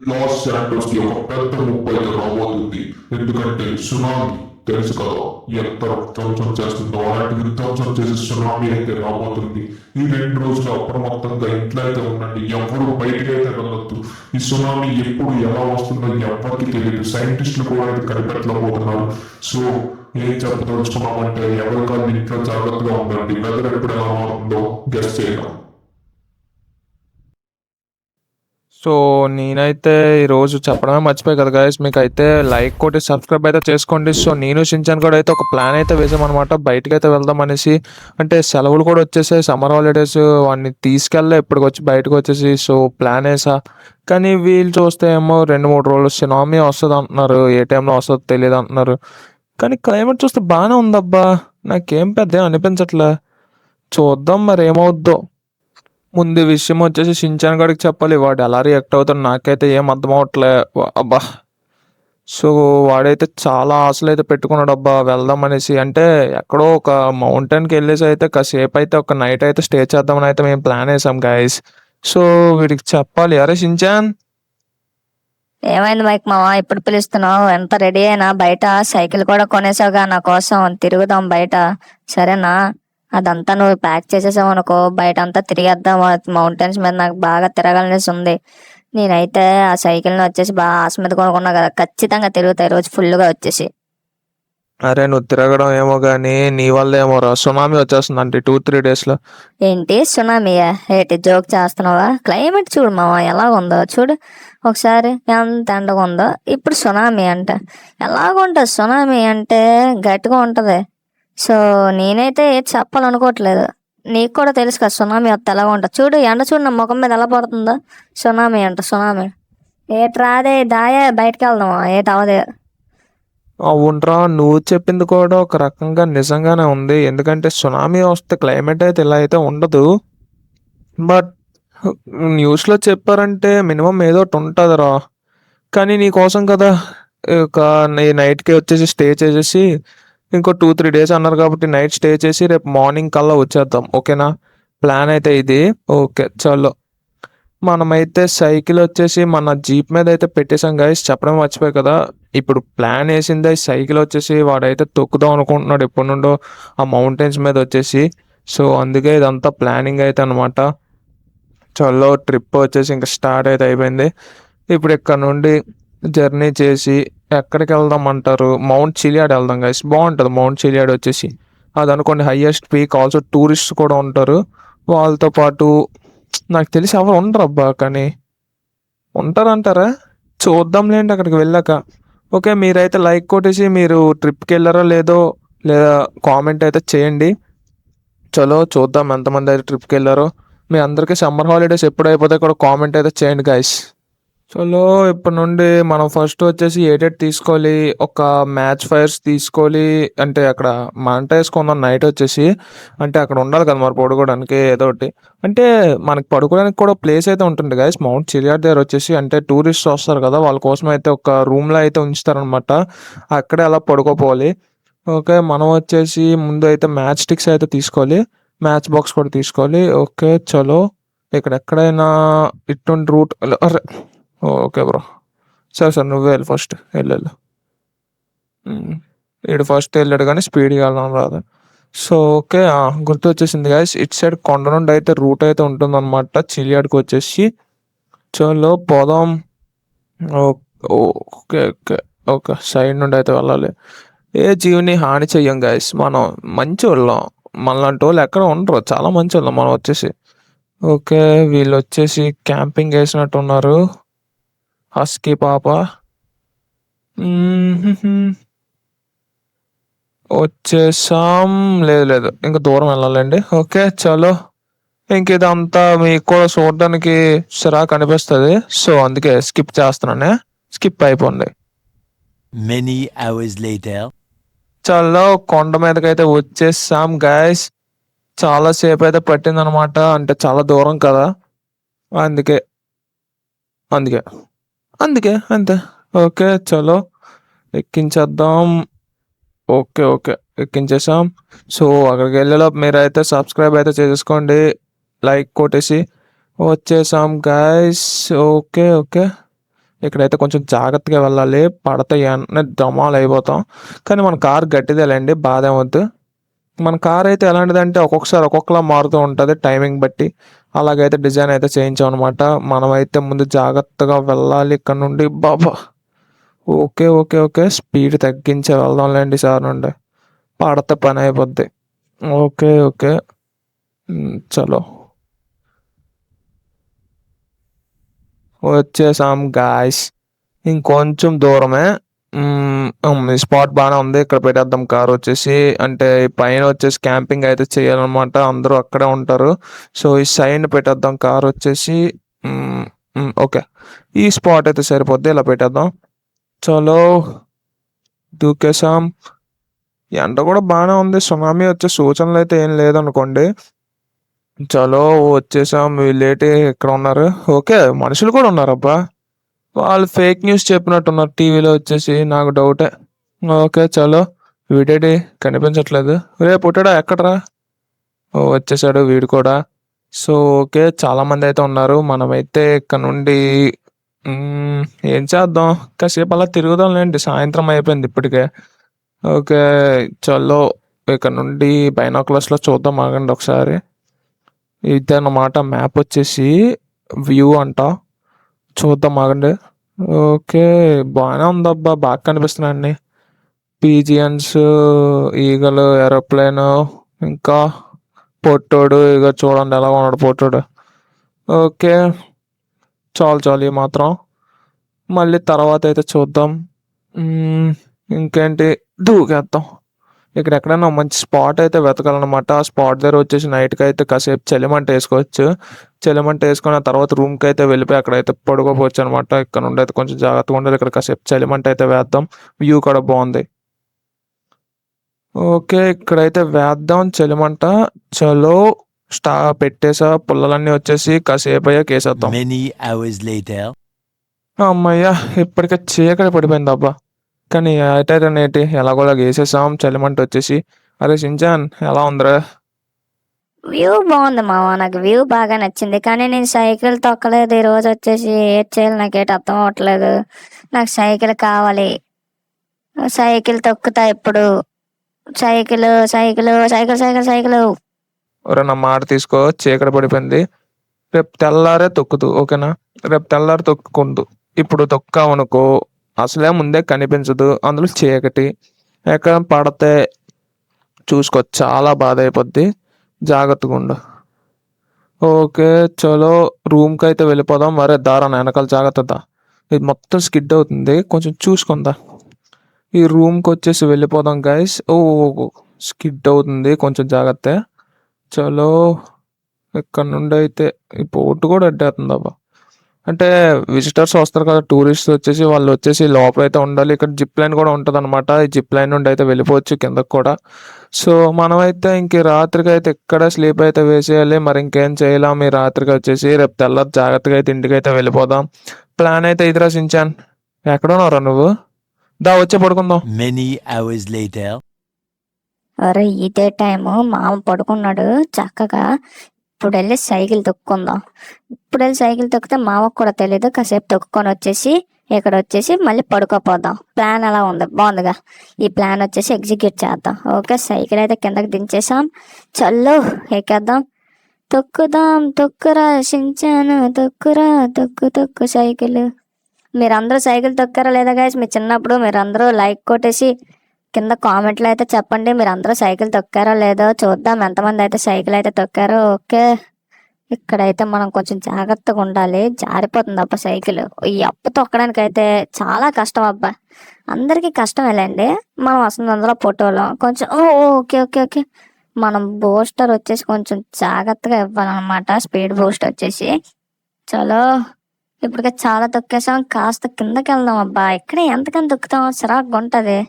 Loss Santos కి ఒక పెద్ద ముప్పు అయితే రాబోతుంది. ఎందుకంటే సునామీ తెలుసు కదా, ఎంత ధ్వంసం చేస్తుందో అలాంటి విధ్వంసం చేసే సునామీ అయితే రాబోతుంది. ఈ 2 రోజులు అప్రమత్తంగా ఇంట్లో అయితే ఉండండి. ఎవరు బయటికి అయితే వెళ్ళొద్దు. ఈ సునామీ ఎప్పుడు ఎలా వస్తుందో ఎవరికి తెలియదు. సైంటిస్టులు కూడా అయితే కనిపెట్టలేకపోతున్నారు. సో ఏం చెప్పదలుచుకున్నామంటే ఎవరికాళ్ళు ఇంట్లో జాగ్రత్తగా ఉండండి. వెదర్ ఎప్పుడు ఎలా మారుతుందో గెస్ చేయడం. సో నేనైతే ఈరోజు చెప్పడమే మర్చిపోయి కదా గైస్, మీకు అయితే లైక్ కొట్టి సబ్స్క్రైబ్ అయితే చేసుకోండి. సో నేను షించాన్ కూడా అయితే ఒక ప్లాన్ అయితే వేసామన్నమాట, బయటకు అయితే వెళ్దాం అనేసి. అంటే సెలవులు కూడా వచ్చేసాయి, సమ్మర్ హాలిడేస్, వాడిని తీసుకెళ్ళలే ఇప్పటికి వచ్చి బయటకు వచ్చేసి. సో ప్లాన్ వేసా, కానీ వీళ్ళు చూస్తే ఏమో 2-3 రోజులు సునామీ వస్తుంది అంటున్నారు. ఏ టైంలో వస్తుందో తెలియదు అంటున్నారు. కానీ క్లైమేట్ చూస్తే బాగానే ఉందబ్బా, నాకేం పెద్ద ఏం అనిపించట్లే. చూద్దాం మరి ఏమవుద్దో. ముందు విషయం వచ్చేసి షించాన్ గడికి చెప్పాలి, వాడు ఎలా రియాక్ట్ అవుతాడు నాకైతే ఏం అర్థం అవట్లే. అబ్బా, సో వాడైతే చాలా ఆశలు అయితే పెట్టుకున్నాడు అబ్బా వెళ్దాం అనేసి. అంటే ఎక్కడో ఒక మౌంటైన్కి వెళ్ళేసి అయితే కాసేపు అయితే ఒక నైట్ అయితే స్టే చేద్దామని అయితే మేము ప్లాన్ వేసాం గైస్. సో వీడికి చెప్పాలి, అరే షించాన్. ఏమైంది మైక్ మావా, ఇప్పుడు పిలుస్తున్నావు? ఎంత రెడీ అయినా? బయట సైకిల్ కూడా కొనేసావుగా నా కోసం, తిరుగుదాం బయట, సరేనా? అదంతా నువ్వు ప్యాక్ చేసేసావు అనుకో, బయట అంతా తిరిగేద్దాం. మౌంటైన్స్ మీద నాకు బాగా తిరగాలనేసి ఉంది. నేనైతే ఆ సైకిల్ని వచ్చేసి బాగా ఆశ మీద కొనుక్కున్నా కదా, ఖచ్చితంగా తిరుగుతాయి రోజు ఫుల్గా వచ్చేసి. అరే నువ్వు తిరగడం ఏమో కానీ నీ వల్ల ఏమో రా, సునామీ వచ్చేస్తుంది అంటే 2-3 డేస్లో. ఏంటి సునామీయా? ఏంటి జోక్ చేస్తున్నావా? క్లైమేట్ చూడు మావా ఎలా ఉందో చూడు ఒకసారి, ఎంత ఎండగా ఉందో. ఇప్పుడు సునామీ అంట ఎలాగుంటుంది? సునామీ అంటే గట్టిగా ఉంటది. సో నేనైతే ఏది చెప్పాలనుకోవట్లేదు. నీకు కూడా తెలుసు కదా సునామీ వస్తే ఎలా ఉంటుంది. చూడు ఎండ, చూడు నా ముఖం మీద ఎలా పడుతుందో. సునామీ అంట సునామీ. ఏటి రాదే దాయే, బయటకు వెళ్దామా? ఏటి అవదే. అవునరా, నువ్వు చెప్పింది కూడా ఒక రకంగా నిజంగానే ఉంది. ఎందుకంటే సునామీ వస్తే క్లైమేట్ అయితే ఇలా అయితే ఉండదు. బట్ న్యూస్లో చెప్పారంటే మినిమం ఏదో ఒకటి ఉంటుందిరా. కానీ నీ కోసం కదా, ఒక నైట్కి వచ్చేసి స్టే చేసేసి ఇంకో 2-3 డేస్ అన్నారు కాబట్టి నైట్ స్టే చేసి రేపు మార్నింగ్ కల్లా వచ్చేద్దాం, ఓకేనా? ప్లాన్ అయితే ఇది. ఓకే చలో. మనమైతే సైకిల్ వచ్చేసి మన జీప్ మీద అయితే పెట్టేసాం గైస్, చెప్పడం మర్చిపోయి కదా. ఇప్పుడు ప్లాన్ వేసింది సైకిల్ వచ్చేసి వాడైతే తొక్కుదాం అనుకుంటున్నాడు ఎప్పటి నుండో ఆ మౌంటైన్స్ మీద వచ్చేసి. సో అందుకే ఇదంతా ప్లానింగ్ అయితే అనమాట. చలో ట్రిప్ వచ్చేసి ఇంకా స్టార్ట్ అయితే అయిపోయింది. ఇప్పుడు ఇక్కడ నుండి జర్నీ చేసి ఎక్కడికి వెళ్దాం అంటారు? మౌంట్ చిలియాడ్ వెళ్దాం గైస్, బాగుంటుంది మౌంట్ చిలియాడ్ వచ్చేసి. అది అనుకోండి హైయెస్ట్ పీక్, ఆల్సో టూరిస్ట్ కూడా ఉంటారు. వాళ్ళతో పాటు నాకు తెలిసి ఎవరు ఉండరు అబ్బా, కానీ ఉంటారంటారా? చూద్దాంలేండి అక్కడికి వెళ్ళాక. ఓకే, మీరైతే లైక్ కొట్టేసి మీరు ట్రిప్కి వెళ్ళారో లేదో లేదా కామెంట్ అయితే చేయండి. చలో చూద్దాం ఎంతమంది అయితే ట్రిప్కి వెళ్ళారో. మీ అందరికీ సమ్మర్ హాలిడేస్ ఎప్పుడు అయిపోతాయి కూడా కామెంట్ అయితే చేయండి గైస్. చలో ఇప్పటి నుండి మనం ఫస్ట్ వచ్చేసి ఏటెట్ తీసుకోవాలి, ఒక మ్యాచ్ ఫైర్స్ తీసుకోవాలి. అంటే అక్కడ మంట వేసుకుందాం నైట్ వచ్చేసి. అంటే అక్కడ ఉండాలి కదా మరి పడుకోవడానికి ఏదో ఒకటి. అంటే మనకి పడుకోవడానికి కూడా ప్లేస్ అయితే ఉంటుంది గైస్ మౌంట్ చిలియాడ్ దగ్గర వచ్చేసి. అంటే టూరిస్ట్ వస్తారు కదా, వాళ్ళ కోసం అయితే ఒక రూమ్లో అయితే ఉంచుతారనమాట, అక్కడే అలా పడుకోపోవాలి. ఓకే, మనం వచ్చేసి ముందు అయితే మ్యాచ్ స్టిక్స్ అయితే తీసుకోవాలి, మ్యాచ్ బాక్స్ కూడా తీసుకోవాలి. ఓకే చలో, ఇక్కడ ఎక్కడైనా ఇటువంటి రూట్. అరే ఓకే బ్రో, సరే సార్ నువ్వే వెళ్ళి ఫస్ట్ వెళ్ళు. ఇటు ఫస్ట్ వెళ్ళాడు కానీ స్పీడ్గా వెళ్ళడం రాదు. సో ఓకే, గుర్తు వచ్చేసింది గైస్, ఇటు సైడ్ కొండ నుండి అయితే రూట్ అయితే ఉంటుందన్నమాట చిలియాడ్కి వచ్చేసి. చలో పోదాం. ఓకే ఓకే ఓకే, సైడ్ నుండి అయితే వెళ్ళాలి. ఏ జీవిని హాని చెయ్యం గైస్, మనం మంచి వాళ్ళం. మనలాంటి వాళ్ళు ఎక్కడ ఉండరు, చాలా మంచి వాళ్ళం మనం వచ్చేసి. ఓకే, వీళ్ళు వచ్చేసి క్యాంపింగ్ వేసినట్టు ఉన్నారు, హస్కీ పాప. వచ్చేసాం. లేదు లేదు, ఇంకా దూరం వెళ్ళాలండి. ఓకే చలో, ఇంక ఇదంతా మీకు కూడా చూడడానికి సిరా కనిపిస్తుంది. సో అందుకే స్కిప్ చేస్తున్నానే, స్కిప్ అయిపోండి. Many hours later. చలో కొండ మీదకైతే వచ్చేసాం గైస్. చాలా సేపు అయితే పట్టింది అనమాట, అంటే చాలా దూరం కదా, అందుకే అందుకే అందుకే అంతే. ఓకే చలో ఎక్కించేద్దాం. ఓకే ఓకే ఎక్కించేసాం. సో అక్కడికి వెళ్ళేలోపు మీరైతే సబ్స్క్రైబ్ అయితే చేసుకోండి, లైక్ కొట్టేసి. వచ్చేసాం గైస్. ఓకే ఓకే ఇక్కడైతే కొంచెం జాగ్రత్తగా వెళ్ళాలి. పడితే వెంటనే దమాలు అయిపోతాం. కానీ మన కారు గట్టిదేలేండి, బాధ ఏమొద్దు. మన కార్ అయితే ఎలాంటిదంటే ఒక్కొక్కసారి ఒక్కొక్కలా మారుతూ ఉంటుంది టైమింగ్ బట్టి. అలాగైతే డిజైన్ అయితే చేయించామన్నమాట. మనమైతే ముందు జాగ్రత్తగా వెళ్ళాలి ఇక్కడ నుండి. బాబా, ఓకే ఓకే ఓకే, స్పీడ్ తగ్గించే వెళ్దాంలేండి సార్ నుండి. పడితే పని అయిపోద్ది. Okay okay. చలో, వచ్చేసాం గాయస్. ఇంకొంచెం దూరమే. ఈ స్పాట్ బాగానే ఉంది. ఇక్కడ పెట్టేద్దాం కార్ వచ్చేసి. అంటే ఈ పైన వచ్చేసి క్యాంపింగ్ అయితే చేయాలన్నమాట. అందరూ అక్కడే ఉంటారు. సో ఈ సైడ్ పెట్టేద్దాం కార్ వచ్చేసి. ఓకే, ఈ స్పాట్ అయితే సరిపోద్ది. ఇలా పెట్టేద్దాం. చలో, దూకేసాం. ఎండ కూడా బాగానే ఉంది. సునామీ వచ్చే సూచనలు అయితే ఏం లేదనుకోండి. చలో, వచ్చేసాం. వీళ్ళేటి ఇక్కడ ఉన్నారు? ఓకే, మనుషులు కూడా ఉన్నారు అబ్బా. వాళ్ళు ఫేక్ న్యూస్ చెప్పినట్టున్నారు టీవీలో వచ్చేసి. నాకు డౌటే. ఓకే చలో, వీడేటి కనిపించట్లేదు. రే పుట్టాడా, ఎక్కడరా? ఓ, వచ్చేసాడు వీడు కూడా. సో ఓకే, చాలా మంది అయితే ఉన్నారు. మనమైతే ఇక్కడ నుండి ఏం చేద్దాం, కాసేపు అలా తిరుగుదాంలేండి. సాయంత్రం అయిపోయింది ఇప్పటికే. ఓకే చలో, ఇక్కడ నుండి బైనాకులర్స్లో చూద్దాం. ఆగండి ఒకసారి. ఇదన్నమాట మ్యాప్ వచ్చేసి. వ్యూ అంట, చూద్దాం ఆగండి. ఓకే, బాగానే ఉందబ్బా, బాగా కనిపిస్తున్నాయి అన్ని. పీజియన్స్, ఈగలు, ఏరోప్లేన్, ఇంకా పొట్టోడు. ఇక చూడండి ఎలా ఉన్నాడు పొట్టోడు. ఓకే, చాలు చాలు ఈ మాత్రం. మళ్ళీ తర్వాత అయితే చూద్దాం. ఇంకేంటి, దూకేద్దాం. ఇక్కడ ఎక్కడైనా మంచి స్పాట్ అయితే వెతకాలన్నమాట. ఆ స్పాట్ దగ్గర వచ్చేసి నైట్కి అయితే కాసేపు చలిమంట వేసుకోవచ్చు. చలిమంట వేసుకున్న తర్వాత రూమ్కి అయితే వెళ్ళిపోయి అక్కడైతే పడుకోపోవచ్చు అనమాట. ఇక్కడ నుండి అయితే కొంచెం జాగ్రత్తగా ఉండాలి. ఇక్కడ కాసేపు చలిమంట అయితే వేద్దాం. వ్యూ కూడా బాగుంది. ఓకే, ఇక్కడైతే వేద్దాం చలిమంట. చలో, పెట్టేసా. పుల్లలన్నీ వచ్చేసి కాసేపు అయ్యాక వేసేద్దాం. Many hours later. అమ్మయ్యా, ఇప్పటికే చీకటి పడిపోయింది అబ్బా. కానీ అయితే నేటి ఎలాగోలా వేసేసాం చలిమంట వచ్చేసి. అరే షించాన్, ఎలా ఉందిరా? వ్యూ బాగుంది మామ, నాకు వ్యూ బాగా నచ్చింది. కానీ నేను సైకిల్ తొక్కలేదు ఈ రోజు వచ్చేసి. ఏది చేయాలి నాకేటి అర్థం అవ్వట్లేదు. నాకు సైకిల్ కావాలి. సైకిల్ తొక్కుతా ఇప్పుడు. Cycle cycle cycle cycle cycle. ఒరే నా మాట తీసుకో, చీకటి పడిపోయింది. రేపు తెల్లారే తొక్కుదు, ఓకేనా? రేపు తెల్లారి తొక్కుందు. ఇప్పుడు తొక్కామనుకో అసలే ముందే కనిపించదు, అందులో చీకటి. ఎక్కడ పడితే చూసుకో, చాలా బాధ అయిపోద్ది. జాగ్రత్తగా ఉండు. ఓకే చలో, రూమ్కి అయితే వెళ్ళిపోదాం. మరే దారా వెనకాల జాగ్రత్త. ఇది మొత్తం స్కిడ్ అవుతుంది, కొంచెం చూసుకుందా. ఈ రూమ్కి వచ్చేసి వెళ్ళిపోదాం గైస్. ఓ, స్కిడ్ అవుతుంది, కొంచెం జాగ్రత్త. చలో, ఇక్కడ నుండి అయితే ఈ పోర్టు కూడా అడ్డేస్తుంది అబ్బా. అంటే విజిటర్స్ వస్తారు కదా, టూరిస్ట్ వచ్చేసి, వాళ్ళు వచ్చేసి లోపల అయితే ఉండాలి. ఇక్కడ జిప్ లైన్ కూడా ఉంటుంది అనమాట. ఈ జిప్ లైన్ నుండి అయితే వెళ్ళిపోవచ్చు కిందకు కూడా. సో మనమైతే ఇంక రాత్రికి అయితే ఇక్కడ స్లీప్ అయితే వేసేయాలి. మరి ఇంకేం చేయలేం. ఈ రాత్రికి వచ్చేసి రేపు తెల్లారి జాగ్రత్తగా అయితే ఇంటికి అయితే వెళ్ళిపోదాం. ప్లాన్ అయితే ఇది రాసించాను. ఎక్కడున్నారా నువ్వు? దా, వచ్చే పడుకుందాం. Many hours later. అరే ఇదే టైము, మామ పడుకున్నాడు చక్కగా. ఇప్పుడు వెళ్ళి సైకిల్ తొక్కుందాం. ఇప్పుడు వెళ్ళి సైకిల్ తొక్కితే మామకు కూడా తెలీదు. కాసేపు తొక్కుకొని వచ్చేసి ఇక్కడ వచ్చేసి మళ్ళీ పడుకోపోదాం. ప్లాన్ ఎలా ఉంది? బాగుందిగా. ఈ ప్లాన్ వచ్చేసి ఎగ్జిక్యూట్ చేద్దాం. ఓకే, సైకిల్ అయితే కిందకి దించేసాం. చల్లో, ఎక్కేద్దాం. తొక్కుదాం, తొక్కురా షించాను, తొక్కురా, తొక్కు తొక్కు సైకిల్. మీరందరూ సైకిల్ తొక్కారా లేదా గైస్? మీ చిన్నప్పుడు మీరందరూ లైక్ కొట్టేసి కింద కామెంట్లో అయితే చెప్పండి. మీరు అందరూ సైకిల్ తొక్కారో లేదో చూద్దాం, ఎంతమంది అయితే సైకిల్ అయితే తొక్కారో. ఓకే, ఇక్కడైతే మనం కొంచెం జాగ్రత్తగా ఉండాలి. జారిపోతుంది అబ్బా సైకిల్. ఈ అప్పు తొక్కడానికి అయితే చాలా కష్టం అబ్బా. అందరికీ కష్టం వెళ్ళండి. మనం అసలు అందులో ఫోటోలో కొంచెం ఓకే ఓకే ఓకే. మనం బూస్టర్ వచ్చేసి కొంచెం జాగ్రత్తగా ఇవ్వాలన్నమాట. స్పీడ్ బూస్టర్ వచ్చేసి. చలో, ఇప్పటికే చాలా తొక్కేసాం. కాస్త కిందకి వెళ్దాం అబ్బా. ఇక్కడే ఎంతకని తొక్కుతాం, చిరాకు ఉంటుంది.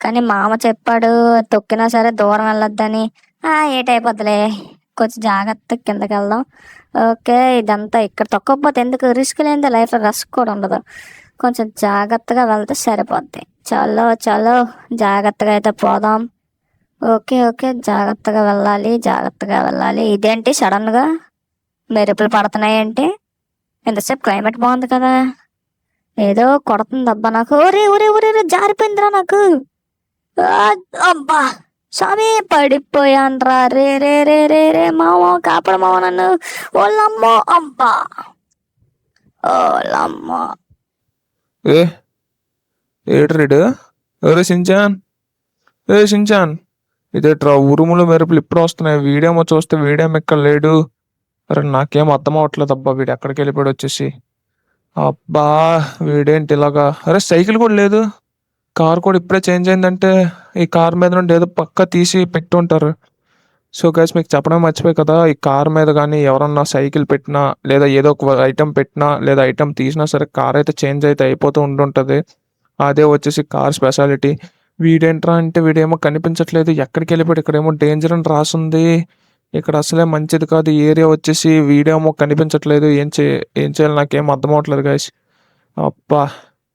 కానీ మామ చెప్పాడు తొక్కినా సరే దూరం వెళ్ళొద్దని. ఏటైపోద్దులే, కొంచెం జాగ్రత్తగా కిందకి వెళ్దాం. ఓకే, ఇదంతా ఇక్కడ తొక్కకపోతే ఎందుకు, రిస్క్ లేనిదే లైఫ్లో రిస్క్ కూడా ఉండదు. కొంచెం జాగ్రత్తగా వెళ్తే సరిపోద్ది. చలో చలో, జాగ్రత్తగా అయితే పోదాం. ఓకే ఓకే, జాగ్రత్తగా వెళ్ళాలి, జాగ్రత్తగా వెళ్ళాలి. ఇదేంటి సడన్గా మెరుపులు పడుతున్నాయేంటి? ఎంతసేపు క్లైమేట్ బాగుంది కదా. ఏదో కొడుతుందబ్బా నాకు. ఒరే ఒరే ఒరే ఒరే, జారిపోయిందిరా నాకు. ఆ, అబ్బా స్వామి పడిపోయాన్రా. రే రే రే రే రే మావ, కాపాడు మావ నన్ను. ఓలమ్మో, అబ్బా ఓలమ్మో. ఏ ఏడ్రీడు? ఎవరే షించాన్? షించాన్, ఇదేట్రా ఉరుములు మెరుపులు ఇప్పుడు వస్తున్నాయి, వీడేమో చూస్తే వీడేమో ఇక్కడ లేడు. అరే నాకేం అర్థం అవ్వట్లేదు అబ్బా, వీడు ఎక్కడికి వెళ్ళిపోయాడు వచ్చేసి. అబ్బా వీడేంటి ఇలాగా? అరే సైకిల్ కూడా లేదు, కార్ కూడా ఇప్పుడే చేంజ్ అయిందంటే ఈ కార్ మీద నుండి ఏదో పక్క తీసి పెట్టి ఉంటారు. సో గైస్ మీకు చెప్పడం మర్చిపోయి కదా, ఈ కార్ మీద కానీ ఎవరన్నా సైకిల్ పెట్టినా లేదా ఏదో ఒక ఐటెం పెట్టినా లేదా ఐటెం తీసినా సరే కార్ అయితే చేంజ్ అయితే అయిపోతూ ఉంటుంటుంది. అదే వచ్చేసి కార్ స్పెషాలిటీ. వీడేంట్రా అంటే వీడేమో కనిపించట్లేదు, ఎక్కడికి వెళ్ళిపోయాడు? ఇక్కడేమో డేంజర్ అని రాసుంది, ఇక్కడ అసలే మంచిది కాదు ఏరియా వచ్చేసి. వీడేమో కనిపించట్లేదు, ఏం చేయాలి నాకేం అర్థం అవ్వట్లేదు గైస్. అబ్బా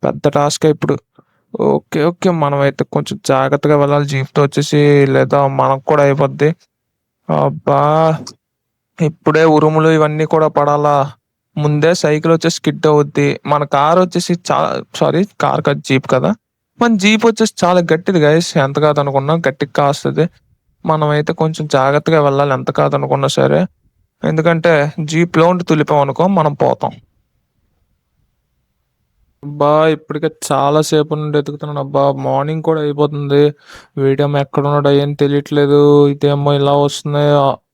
పెద్ద టాస్క్ ఇప్పుడు. ఓకే ఓకే, మనం అయితే కొంచెం జాగ్రత్తగా వెళ్ళాలి జీప్తో వచ్చేసి, లేదా మనకు కూడా అయిపోద్ది. అబ్బా ఇప్పుడే ఉరుములు ఇవన్నీ కూడా పడాలా, ముందే సైకిల్ వచ్చేసి స్కిడ్ అవుద్ది. మన కార్ వచ్చేసి చాలా, సారీ కార్ కాదు జీప్ కదా, మన జీప్ వచ్చేసి చాలా గట్టిది గైస్, ఎంత కాదనుకున్నా గట్టిగా కాస్తుంది. మనం అయితే కొంచెం జాగ్రత్తగా వెళ్ళాలి ఎంత కాదనుకున్నా సరే, ఎందుకంటే జీప్లో ఉండి తులిపాం అనుకో మనం పోతాం. అబ్బా ఇప్పటికే చాలా సేపు నుండి ఎతుకుతున్నాను అబ్బా, మార్నింగ్ కూడా అయిపోతుంది, వీడేమో ఎక్కడ ఉన్నాడో ఏం తెలియట్లేదు. ఇదేమో ఇలా వస్తున్నాయి.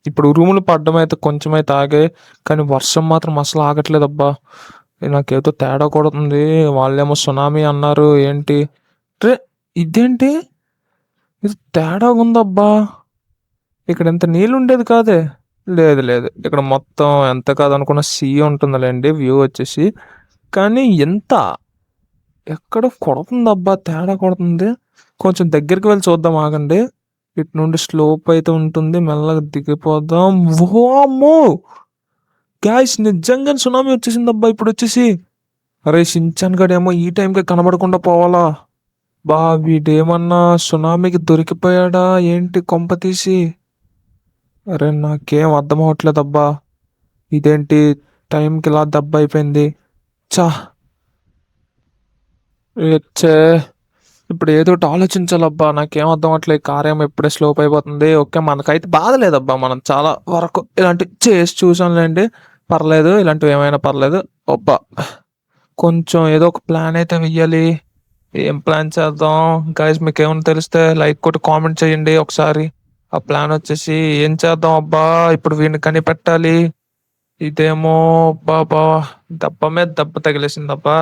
ఇప్పుడు ఉరుములు పడ్డం అయితే కొంచెం అయితే ఆగే, కానీ వర్షం మాత్రం అసలు ఆగట్లేదు అబ్బా. నాకేదో తేడా కొడుతుంది. వాళ్ళేమో సునామీ అన్నారు ఏంటి? రే ఇదేంటి, ఇది తేడా ఉందబ్బా. ఇక్కడ ఎంత నీళ్ళు ఉండేది కాదే. లేదు లేదు, ఇక్కడ మొత్తం ఎంత కాదనుకున్న సీ ఉంటుందిలేండి వ్యూ వచ్చేసి, కానీ ఎంత ఎక్కడ కొడుతుందబ్బా, తేడా కొడుతుంది. కొంచెం దగ్గరికి వెళ్ళి చూద్దాం ఆగండి. ఇటు నుండి స్లోప్ అయితే ఉంటుంది, మెల్లగా దిగిపోదాం. వామ్మో గ్యాస్, నిజంగా సునామీ వచ్చేసిందబ్బా ఇప్పుడు వచ్చేసి. అరే షించాన్ గడేమో ఈ టైంకి కనబడకుండా పోవాలా. బా వీడేమన్నా సునామీకి దొరికిపోయాడా ఏంటి కొంప తీసి? అరే నాకేం అర్థం అవ్వట్లేదబ్బా, ఇదేంటి టైంకి ఇలా దెబ్బ అయిపోయింది. చా ఛే, ఇప్పుడు ఏదో ఒకటి ఆలోచించాలబ్బా, నాకేం అర్థం అవ్వట్లేదు. కార్ ఏమో ఇప్పుడే స్లోప్ అయిపోతుంది. ఓకే మనకైతే బాధ లేదబ్బా, మనం చాలా వరకు ఇలాంటివి చేసి చూసాంలేండి, పర్లేదు, ఇలాంటివి ఏమైనా పర్లేదు. అబ్బా కొంచెం ఏదో ఒక ప్లాన్ అయితే వెయ్యాలి. ఏం ప్లాన్ చేద్దాం గైస్? మీకు ఏమైనా తెలిస్తే లైక్ కొట్టి కామెంట్ చేయండి ఒకసారి. ఆ ప్లాన్ వచ్చేసి ఏం చేద్దాం అబ్బా, ఇప్పుడు వీడిని కనిపెట్టాలి. ఇదేమో బాబా దెబ్బ మీద దెబ్బ తగిలేసిందబ్బా.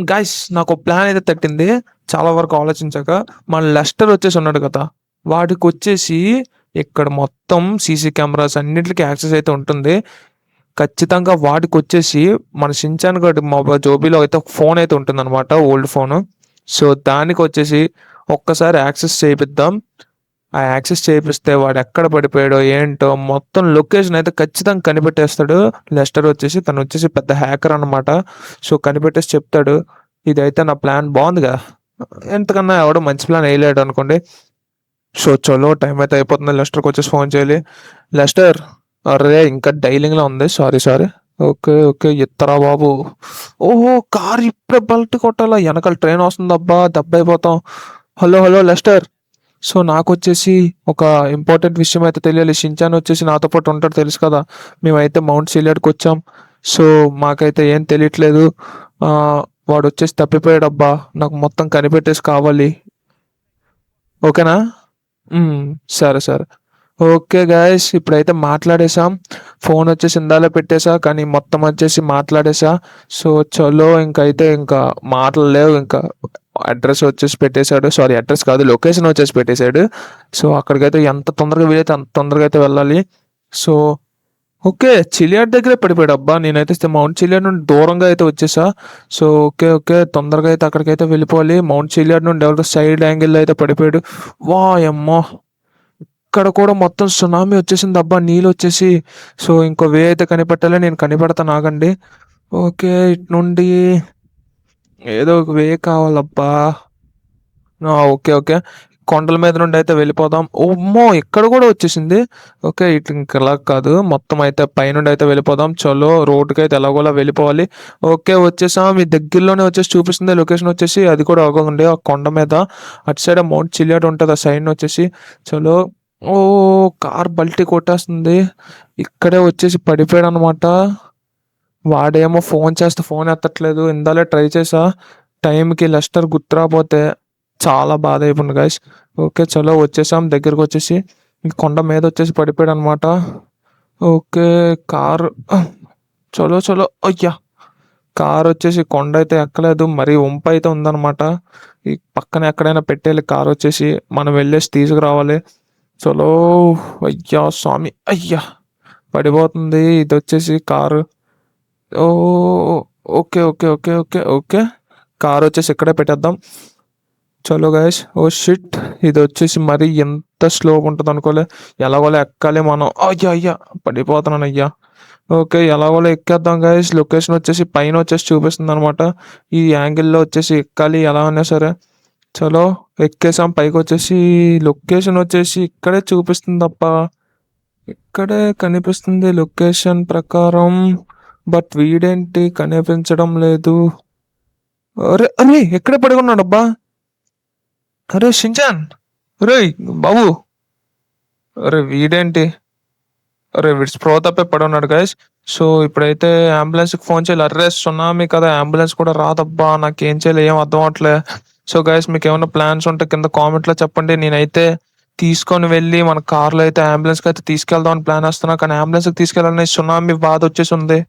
గాయ్స్ నాకు ప్లాన్ అయితే తట్టింది చాలా వరకు ఆలోచించాక. మన లెస్టర్ వచ్చేసి ఉన్నాడు కదా, వాడికి వచ్చేసి ఇక్కడ మొత్తం సీసీ కెమెరాస్ అన్నిటికీ యాక్సెస్ అయితే ఉంటుంది. ఖచ్చితంగా వాడికి వచ్చేసి మన షించాన్ గడి మొబైల్ జోబీలో అయితే ఫోన్ అయితే ఉంటుంది అనమాట, ఓల్డ్ ఫోన్. సో దానికి వచ్చేసి ఒక్కసారి యాక్సెస్ చేయిద్దాం. ఆ యాక్సెస్ చేయిస్తే వాడు ఎక్కడ పడిపోయాడో ఏంటో మొత్తం లొకేషన్ అయితే ఖచ్చితంగా కనిపెట్టేస్తాడు. లెస్టర్ వచ్చేసి తను వచ్చేసి పెద్ద హ్యాకర్ అనమాట. సో కనిపెట్టేసి చెప్తాడు. ఇదైతే నా ప్లాన్ బాగుందిగా, ఎంతకన్నా ఎవడో మంచి ప్లాన్ వేయలేడు అనుకోండి. సో చలో టైం అయితే అయిపోతుంది, లెస్టర్కి వచ్చేసి ఫోన్ చేయాలి. లెస్టర్, అరే ఇంకా డైలింగ్లో ఉంది, సారీ సారీ. ఓకే ఓకే ఇత్తరా బాబు. ఓహో కార్ ఇప్పుడే బల్ట్ కొట్టాలా, వెనకాల ట్రైన్ వస్తుంది అబ్బా, దెబ్బ అయిపోతాం. హలో హలో లెస్టర్, సో నాకు వచ్చేసి ఒక ఇంపార్టెంట్ విషయం అయితే తెలియాలి. షించాన్ వచ్చేసి నాతో పాటు ఉంటాడు తెలుసు కదా, మేమైతే మౌంట్ సిలియాడ్కి వచ్చాం. సో మాకైతే ఏం తెలియట్లేదు, వాడు వచ్చేసి తప్పిపోయాడబ్బా, నాకు మొత్తం కనిపెట్టేసి కావాలి. ఓకేనా? సరే సరే. ఓకే గాయస్, ఇప్పుడైతే మాట్లాడేసాం. ఫోన్ వచ్చేసి ఇందాలో పెట్టేసా, కానీ మొత్తం వచ్చేసి మాట్లాడేసా. సో చలో ఇంకైతే ఇంకా మాటలు లేవు. ఇంకా అడ్రస్ వచ్చేసి పెట్టేశాడు, సారీ అడ్రస్ కాదు లొకేషన్ వచ్చేసి పెట్టేశాడు. సో అక్కడికైతే ఎంత తొందరగా వీలైతే అంత తొందరగా అయితే వెళ్ళాలి. సో ఓకే చిలియాడ్ దగ్గరే పడిపోయాడు అబ్బా, నేనైతే మౌంట్ చిలియాడ్ నుండి దూరంగా అయితే వచ్చేసా. సో ఓకే ఓకే తొందరగా అయితే అక్కడికైతే వెళ్ళిపోవాలి. మౌంట్ చిలియాడ్ నుండి ఎవరో సైడ్ యాంగిల్లో అయితే పడిపోయాడు. వాయమ్మో ఇక్కడ కూడా మొత్తం సునామీ వచ్చేసింది అబ్బా, నీళ్ళు వచ్చేసి. సో ఇంకో వే అయితే కనిపెట్టాలి, నేను కనిపెడతాను ఆగండి. ఓకే ఇటు నుండి ఏదో ఒక వే కావాలబ్బా. ఓకే ఓకే కొండల మీద నుండి అయితే వెళ్ళిపోదాం. ఓమ్మో! ఇక్కడ కూడా వచ్చేసింది. ఓకే. ఇటు ఇంక ఇలా కాదు. మొత్తం అయితే పైనుండి అయితే వెళ్ళిపోదాం. చలో రోడ్డుకైతే ఎలాగోలా వెళ్ళిపోవాలి. ఓకే. వచ్చేసాం. ఈ దగ్గరలోనే వచ్చేసి చూపిస్తుంది లొకేషన్ వచ్చేసి. అది కూడా అగోండి ఆ కొండ మీద అటు సైడ్ మౌంట్ చిలియాడ్ ఉంటది. ఆ సైడ్‌న వచ్చేసి చలో కార్ బల్టీ కొట్టేస్తుంది. ఇక్కడే వచ్చేసి పడిపోయాడనమాట. వాడేమో ఫోన్ చేస్తే ఫోన్ ఎత్తట్లేదు. ఇందాలే ట్రై చేశా. టైంకి లెస్టర్ గుర్తు రాపోతే చాలా బాధ అయిపోయింది గైస్. ఓకే. చలో వచ్చేసాం. దగ్గరకొచ్చేసి ఈ కొండ మీద వచ్చేసి పడిపోయాడనమాట. ఓకే. కారు చలో చలో అయ్యా! కారొచ్చేసి కొండయితే ఎక్కలేదు. మరీ వంపయితే ఉందనమాట. ఈ పక్కన ఎక్కడైనా పెట్టేయాలి కారొచ్చేసి. మనం వెళ్ళేసి తీసుకురావాలి. చలో అయ్యా స్వామి! అయ్యా! పడిపోతుంది. ఇదొచ్చేసి car. Oh! Okay. Okay. Okay. Okay. Okay. కారొచ్చేసి ఇక్కడే పెట్టేద్దాం. చలో గైస్. ఓహ్ షిట్! ఇదొచ్చేసి మరీ ఎంత స్లోగా ఉంటదనుకోలే. ఎలాగోలా ఎక్కాలి మనం. అయ్యా! అయ్యా! పడిపోతున్నానయ్యా! ఓకే. ఎలాగోలా ఎక్కేద్దాం గైస్. లొకేషన్ వచ్చేసి పైన వచ్చేసి చూపిస్తుందనమాట. ఈ యాంగిల్‌లో వచ్చేసి ఎక్కాలి ఎలా అయినా సరే. చలో ఎక్కేసాం. పైకొచ్చేసి లొకేషన్ వచ్చేసి ఇక్కడే చూపిస్తుందబ్బా! ఇక్కడే కనిపిస్తుంది లొకేషన్ ప్రకారం. బట్ వీడేంటి కనిపించడం లేదు. అరే! అరే! ఎక్కడే పడుకున్నాడబ్బా! అరే షిన్‌చాన్! అరేయ్ బాబు! అరే వీడేంటి? అరే వీడు స్పృహ తప్పి పడున్నాడు గైస్. సో ఇప్పుడైతే అంబులెన్స్‌కి ఫోన్ చేయాలి. అర్రే సునామీ కదా! అంబులెన్స్ కూడా రాదబ్బా! నాకేం చేయాలో ఏం అర్థం అవ్వట్లే. సో గైస్ మీకేమన్నా ప్లాన్స్ ఉంటే కింద కామెంట్‌లో చెప్పండి. నేనైతే తీసుకొని వెళ్ళి మన కార్‌లో అయితే అంబులెన్స్‌కి అయితే తీసుకెళ్దాం అని ప్లాన్ ఏస్తున్నా. కానీ అంబులెన్స్‌కి తీసుకెళ్ళాలని సునామీ బాధ వచ్చేసి ఉంది.